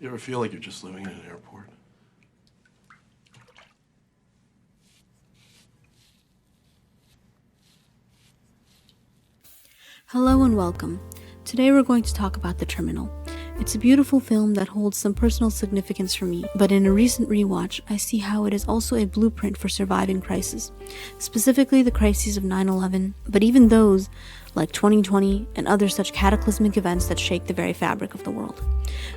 You ever feel like you're just living in an airport? Hello and welcome. Today we're going to talk about The Terminal. It's a beautiful film that holds some personal significance for me, but in a recent rewatch, I see how it is also a blueprint for surviving crisis, specifically the crises of 9/11, but even those like 2020 and other such cataclysmic events that shake the very fabric of the world.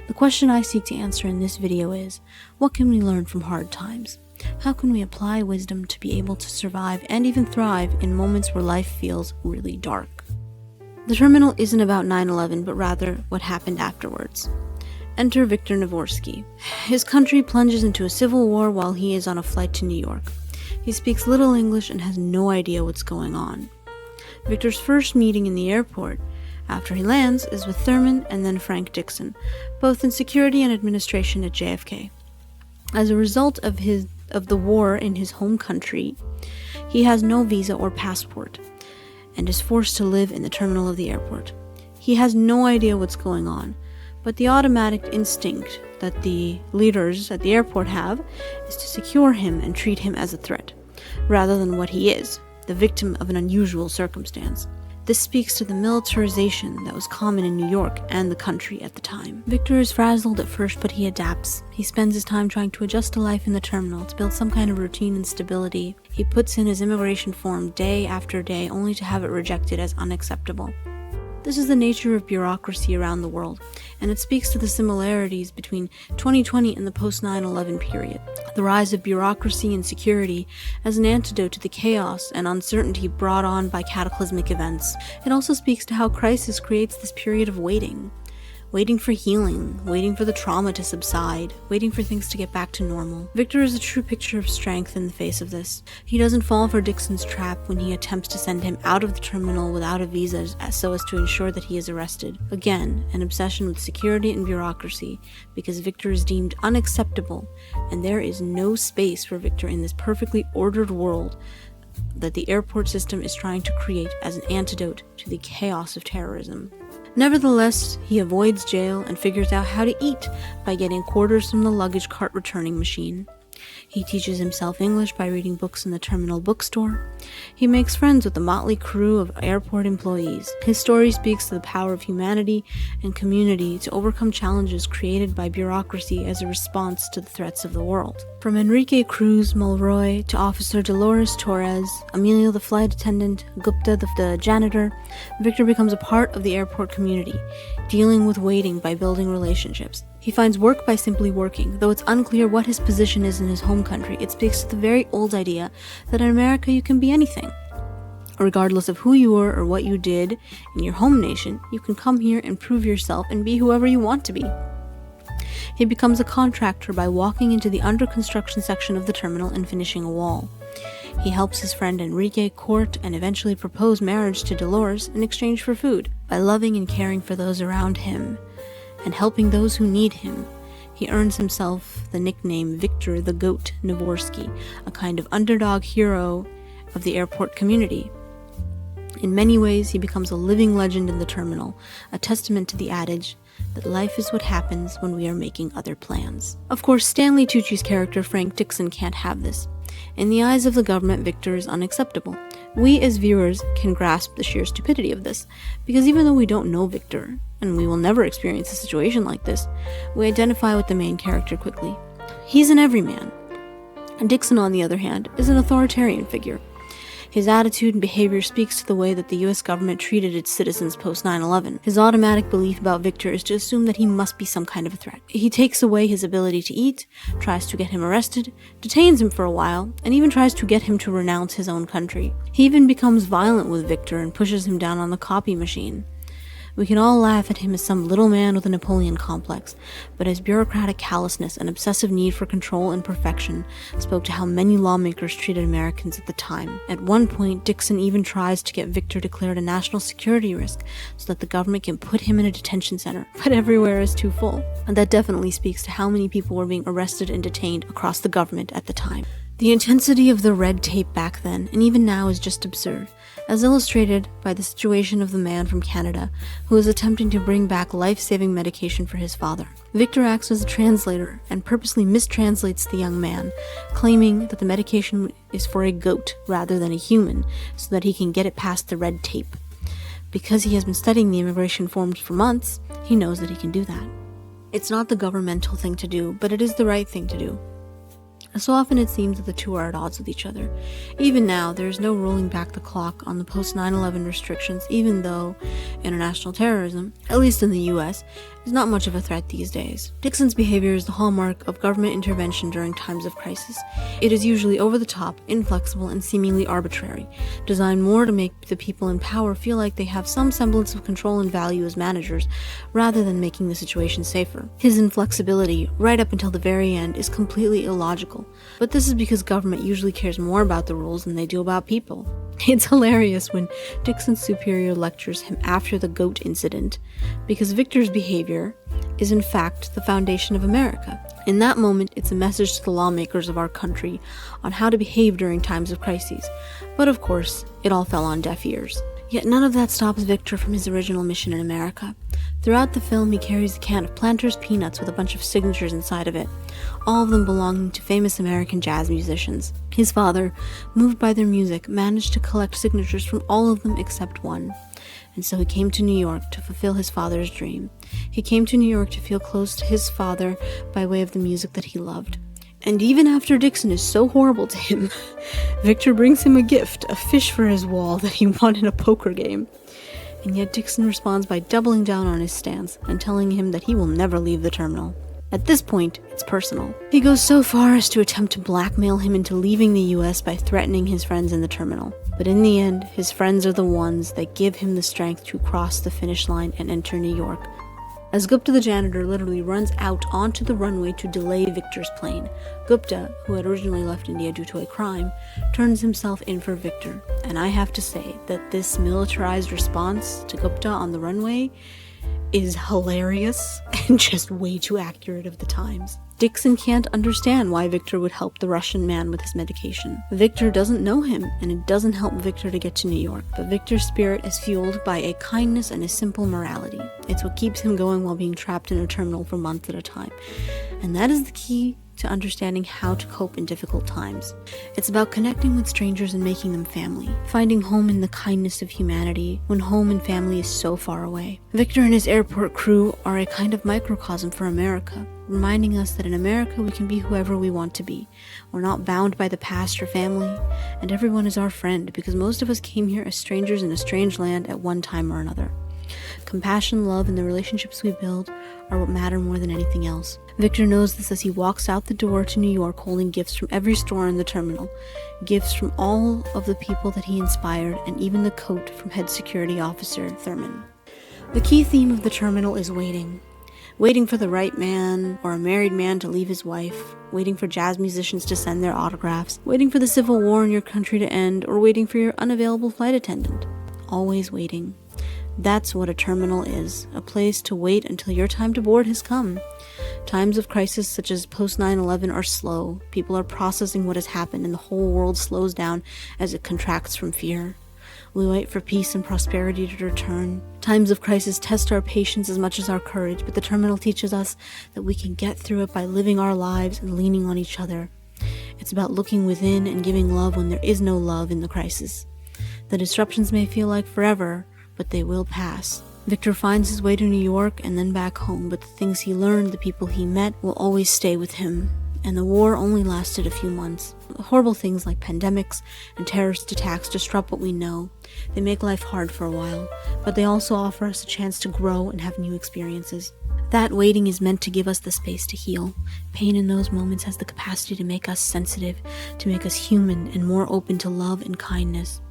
The question I seek to answer in this video is, what can we learn from hard times? How can we apply wisdom to be able to survive and even thrive in moments where life feels really dark? The Terminal isn't about 9/11, but rather what happened afterwards. Enter Viktor Navorski. His country plunges into a civil war while he is on a flight to New York. He speaks little English and has no idea what's going on. Viktor's first meeting in the airport after he lands is with Thurman and then Frank Dixon, both in security and administration at JFK. As a result of the war in his home country, he has no visa or passport and is forced to live in the terminal of the airport. He has no idea what's going on, but the automatic instinct that the leaders at the airport have is to secure him and treat him as a threat, rather than what he is, the victim of an unusual circumstance. This speaks to the militarization that was common in New York and the country at the time. Viktor is frazzled at first, but he adapts. He spends his time trying to adjust to life in the terminal, to build some kind of routine and stability. He puts in his immigration form day after day, only to have it rejected as unacceptable. This is the nature of bureaucracy around the world, and it speaks to the similarities between 2020 and the post-9/11 period. The rise of bureaucracy and security as an antidote to the chaos and uncertainty brought on by cataclysmic events. It also speaks to how crisis creates this period of waiting for healing, waiting for the trauma to subside, waiting for things to get back to normal. Viktor is a true picture of strength in the face of this. He doesn't fall for Dixon's trap when he attempts to send him out of the terminal without a visa so as to ensure that he is arrested. Again, an obsession with security and bureaucracy, because Viktor is deemed unacceptable, and there is no space for Viktor in this perfectly ordered world that the airport system is trying to create as an antidote to the chaos of terrorism. Nevertheless, he avoids jail and figures out how to eat by getting quarters from the luggage cart returning machine. He teaches himself English by reading books in the terminal bookstore. He makes friends with the motley crew of airport employees. His story speaks to the power of humanity and community to overcome challenges created by bureaucracy as a response to the threats of the world. From Enrique Cruz Mulroy to Officer Dolores Torres, Emilio the flight attendant, Gupta the janitor, Viktor becomes a part of the airport community, dealing with waiting by building relationships. He finds work by simply working. Though it's unclear what his position is in his home country, it speaks to the very old idea that in America you can be anything. Regardless of who you were or what you did in your home nation, you can come here and prove yourself and be whoever you want to be. He becomes a contractor by walking into the under construction section of the terminal and finishing a wall. He helps his friend Enrique court and eventually propose marriage to Dolores in exchange for food. By loving and caring for those around him and helping those who need him, he earns himself the nickname Viktor the Goat Navorski, a kind of underdog hero of the airport community. In many ways, he becomes a living legend in the terminal, a testament to the adage that life is what happens when we are making other plans. Of course, Stanley Tucci's character Frank Dixon can't have this. In the eyes of the government, Viktor is unacceptable. We as viewers can grasp the sheer stupidity of this, because even though we don't know Viktor, and we will never experience a situation like this, we identify with the main character quickly. He's an everyman. Dixon, on the other hand, is an authoritarian figure. His attitude and behavior speaks to the way that the US government treated its citizens post 9/11. His automatic belief about Viktor is to assume that he must be some kind of a threat. He takes away his ability to eat, tries to get him arrested, detains him for a while, and even tries to get him to renounce his own country. He even becomes violent with Viktor and pushes him down on the copy machine. We can all laugh at him as some little man with a Napoleon complex, but his bureaucratic callousness and obsessive need for control and perfection spoke to how many lawmakers treated Americans at the time. At one point, Dixon even tries to get Viktor declared a national security risk so that the government can put him in a detention center, but everywhere is too full. And that definitely speaks to how many people were being arrested and detained across the government at the time. The intensity of the red tape back then, and even now, is just absurd, as illustrated by the situation of the man from Canada who is attempting to bring back life-saving medication for his father. Victor acts as a translator and purposely mistranslates the young man, claiming that the medication is for a goat rather than a human, so that he can get it past the red tape. Because he has been studying the immigration forms for months, he knows that he can do that. It's not the governmental thing to do, but it is the right thing to do. So often it seems that the two are at odds with each other. Even now, there is no rolling back the clock on the post-9/11 restrictions, even though international terrorism, at least in the US, is not much of a threat these days. Dixon's behavior is the hallmark of government intervention during times of crisis. It is usually over the top, inflexible, and seemingly arbitrary, designed more to make the people in power feel like they have some semblance of control and value as managers, rather than making the situation safer. His inflexibility, right up until the very end, is completely illogical. But this is because government usually cares more about the rules than they do about people. It's hilarious when Dixon's superior lectures him after the goat incident, because Victor's behavior is in fact the foundation of America. In that moment, it's a message to the lawmakers of our country on how to behave during times of crises. But of course, it all fell on deaf ears. Yet none of that stops Victor from his original mission in America. Throughout the film, he carries a can of Planters peanuts with a bunch of signatures inside of it, all of them belonging to famous American jazz musicians. His father, moved by their music, managed to collect signatures from all of them except one. And so he came to New York to fulfill his father's dream. He came to New York to feel close to his father by way of the music that he loved. And even after Dixon is so horrible to him, Victor brings him a gift, a fish for his wall that he won in a poker game. And yet Dixon responds by doubling down on his stance and telling him that he will never leave the terminal. At this point, it's personal. He goes so far as to attempt to blackmail him into leaving the US by threatening his friends in the terminal. But in the end, his friends are the ones that give him the strength to cross the finish line and enter New York. As Gupta the janitor literally runs out onto the runway to delay Victor's plane, Gupta, who had originally left India due to a crime, turns himself in for Victor. And I have to say that this militarized response to Gupta on the runway is hilarious and just way too accurate of the times. Dixon can't understand why Victor would help the Russian man with his medication. Victor doesn't know him, and it doesn't help Victor to get to New York, but Victor's spirit is fueled by a kindness and a simple morality. It's what keeps him going while being trapped in a terminal for months at a time. And that is the key to understanding how to cope in difficult times. It's about connecting with strangers and making them family, finding home in the kindness of humanity when home and family is so far away. Victor and his airport crew are a kind of microcosm for America, reminding us that in America we can be whoever we want to be. We're not bound by the past or family, and everyone is our friend because most of us came here as strangers in a strange land at one time or another. Compassion, love, and the relationships we build are what matter more than anything else. Victor knows this as he walks out the door to New York holding gifts from every store in the terminal, gifts from all of the people that he inspired, and even the coat from head security officer Thurman. The key theme of the terminal is waiting. Waiting for the right man or a married man to leave his wife, waiting for jazz musicians to send their autographs, waiting for the civil war in your country to end, or waiting for your unavailable flight attendant. Always waiting. That's what a terminal is, a place to wait until your time to board has come. Times of crisis such as post-9/11 are slow. People are processing what has happened and the whole world slows down as it contracts from fear. We wait for peace and prosperity to return. Times of crisis test our patience as much as our courage, but the terminal teaches us that we can get through it by living our lives and leaning on each other. It's about looking within and giving love when there is no love in the crisis. The disruptions may feel like forever, but they will pass. Victor finds his way to New York and then back home, but the things he learned, the people he met, will always stay with him. And the war only lasted a few months. Horrible things like pandemics and terrorist attacks disrupt what we know. They make life hard for a while, but they also offer us a chance to grow and have new experiences. That waiting is meant to give us the space to heal. Pain in those moments has the capacity to make us sensitive, to make us human and more open to love and kindness.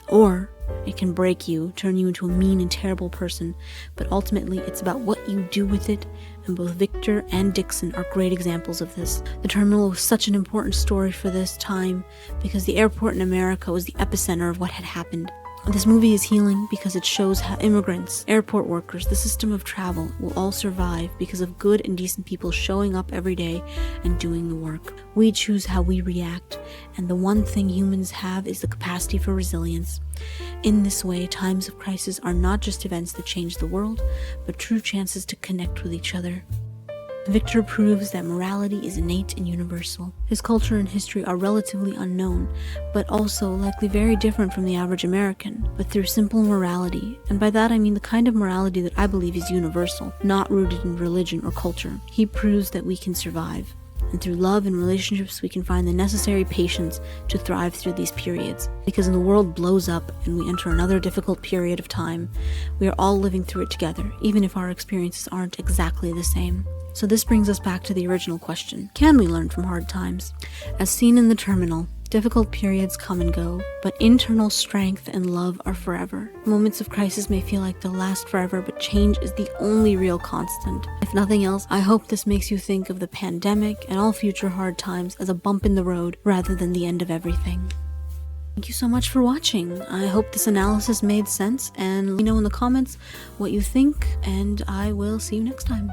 Or it can break you, turn you into a mean and terrible person, but ultimately it's about what you do with it, and both Victor and Dixon are great examples of this. The terminal was such an important story for this time because the airport in America was the epicenter of what had happened. This movie is healing because it shows how immigrants, airport workers, the system of travel will all survive because of good and decent people showing up every day and doing the work. We choose how we react, and the one thing humans have is the capacity for resilience. In this way, times of crisis are not just events that change the world, but true chances to connect with each other. Viktor proves that morality is innate and universal. His culture and history are relatively unknown, but also likely very different from the average American, but through simple morality, and by that I mean the kind of morality that I believe is universal, not rooted in religion or culture. He proves that we can survive, and through love and relationships we can find the necessary patience to thrive through these periods. Because when the world blows up and we enter another difficult period of time, we are all living through it together, even if our experiences aren't exactly the same. So this brings us back to the original question. Can we learn from hard times? As seen in The Terminal, difficult periods come and go, but internal strength and love are forever. Moments of crisis may feel like they'll last forever, but change is the only real constant. If nothing else, I hope this makes you think of the pandemic and all future hard times as a bump in the road rather than the end of everything. Thank you so much for watching. I hope this analysis made sense, and let me know in the comments what you think, and I will see you next time.